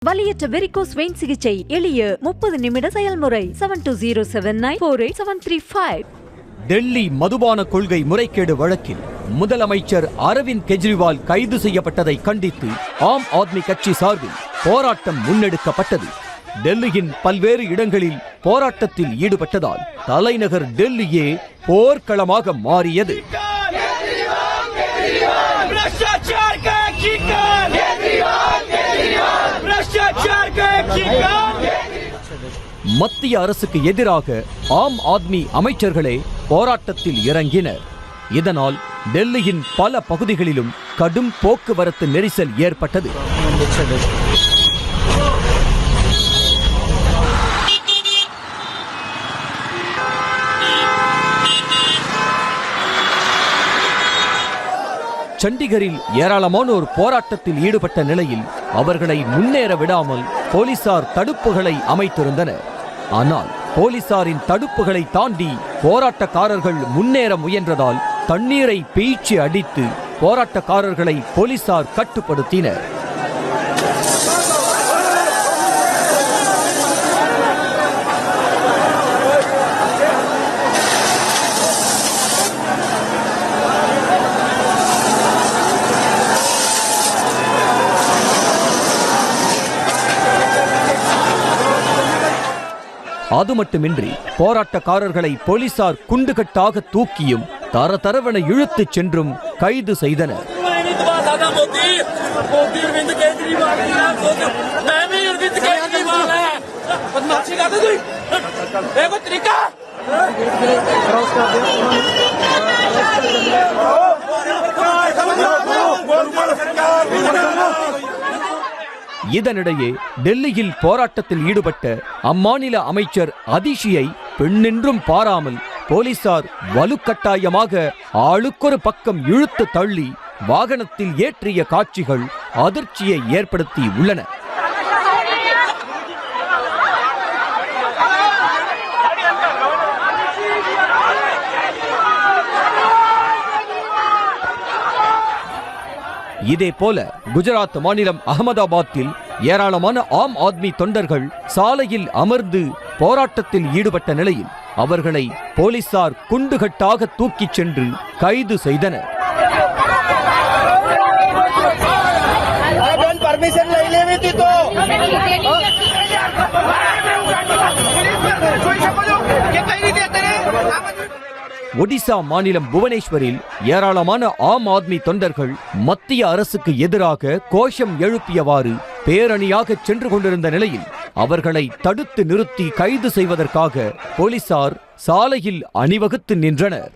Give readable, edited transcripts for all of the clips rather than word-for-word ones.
வலியற்ற varicose vein சிகிச்சை எளிய 30 நிமிட செயல்முறை 7207948735. டெல்லி மதுபான கொள்கை முறைகேடு வழக்கில் முதலமைச்சர் அரவிந்த் கெஜ்ரிவால் கைது செய்யப்பட்டதை கண்டித்து ஆம் ஆத்மி கட்சி சார்பில் போராட்டம் முன்னெடுக்கப்பட்டது. டெல்லியின் பல்வேறு இடங்களில் போராட்டத்தில் ஈடுபட்டதால் தலைநகர் டெல்லியே போர்க்களமாக மாறியது. மத்திய அரசுக்கு எதிராக ஆம் ஆத்மி அமைச்சர்களே போராட்டத்தில் இறங்கினர். இதனால் டெல்லியின் பல பகுதிகளிலும் கடும் போக்குவரத்து நெரிசல் ஏற்பட்டது. சண்டிகரில் ஏராளமானோர் போராட்டத்தில் ஈடுபட்ட நிலையில் அவர்களை முன்னேற விடாமல் போலீசார் தடுப்புகளை அமைத்திருந்தனர். ஆனால் போலீசாரின் தடுப்புகளை தாண்டி போராட்டக்காரர்கள் முன்னேற முயன்றதால் தண்ணீரை பீய்ச்சி அடித்து போராட்டக்காரர்களை போலீசார் கட்டுப்படுத்தினர். அது மட்டுமின்றி போராட்டக்காரர்களை போலீசார் குண்டுகட்டாக தூக்கியும் தரதரவென இழுத்துச் சென்றும் கைது செய்தனர். இதனிடையே டெல்லியில் போராட்டத்தில் ஈடுபட்ட அம்மாநில அமைச்சர் அதிஷியை பெண்ணென்றும் பாராமல் போலீசார் வலுக்கட்டாயமாக ஆளுக்கொரு பக்கம் இழுத்து தள்ளி வாகனத்தில் ஏற்றிய காட்சிகள் அதிர்ச்சியை ஏற்படுத்தி உள்ளன. இதேபோல குஜராத் மாநிலம் அகமதாபாத்தில் ஏராளமான ஆம் ஆத்மி தொண்டர்கள் சாலையில் அமர்ந்து போராட்டத்தில் ஈடுபட்ட நிலையில் அவர்களை போலீசார் குண்டுகட்டாக தூக்கிச் சென்று கைது செய்தனர். ஒடிசா மாநிலம் புவனேஸ்வரில் ஏராளமான ஆம் ஆத்மி தொண்டர்கள் மத்திய அரசுக்கு எதிராக கோஷம் எழுப்பியவாறு பேரணியாக சென்று கொண்டிருந்த நிலையில் அவர்களை தடுத்து நிறுத்தி கைது செய்வதற்காக போலீசார் சாலையில் அணிவகுத்து நின்றனர்.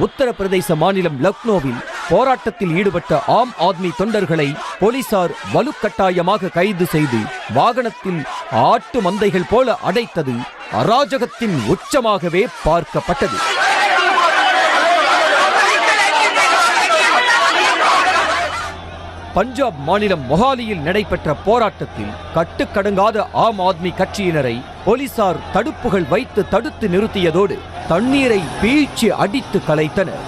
உத்தரப்பிரதேச மாநிலம் லக்னோவில் போராட்டத்தில் ஈடுபட்ட ஆம் ஆத்மி தொண்டர்களை போலீசார் வலுக்கட்டாயமாக கைது செய்து வாகனத்தில் ஆட்டு மந்தைகள் போல அடைத்தது அராஜகத்தின் உச்சமாகவே பார்க்கப்பட்டது. பஞ்சாப் மாநிலம் மொஹாலியில் நடைபெற்ற போராட்டத்தில் கட்டுக்கடங்காத ஆம் ஆத்மி கட்சியினரை போலீசார் தடுப்புகள் வைத்து தடுத்து நிறுத்தியதோடு தண்ணீரை பீய்ச்சி அடித்து கலைத்தனர்.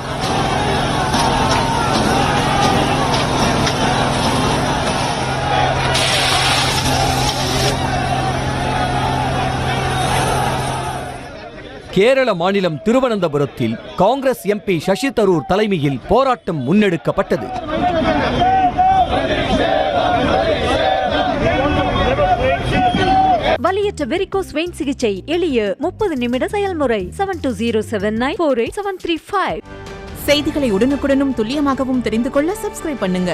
கேரள மாநிலம் திருவனந்தபுரத்தில் காங்கிரஸ் எம்பி சசி தரூர் தலைமையில் போராட்டம் முன்னெடுக்கப்பட்டது. வலியற்ற வெரிகோஸ் வெயின் சிகிச்சை எளிய 30 நிமிட செயல்முறை 7207948735. செய்திகளை உடனுக்குடனும் துல்லியமாகவும் தெரிந்து கொள்ள சப்ஸ்கிரைப் பண்ணுங்க.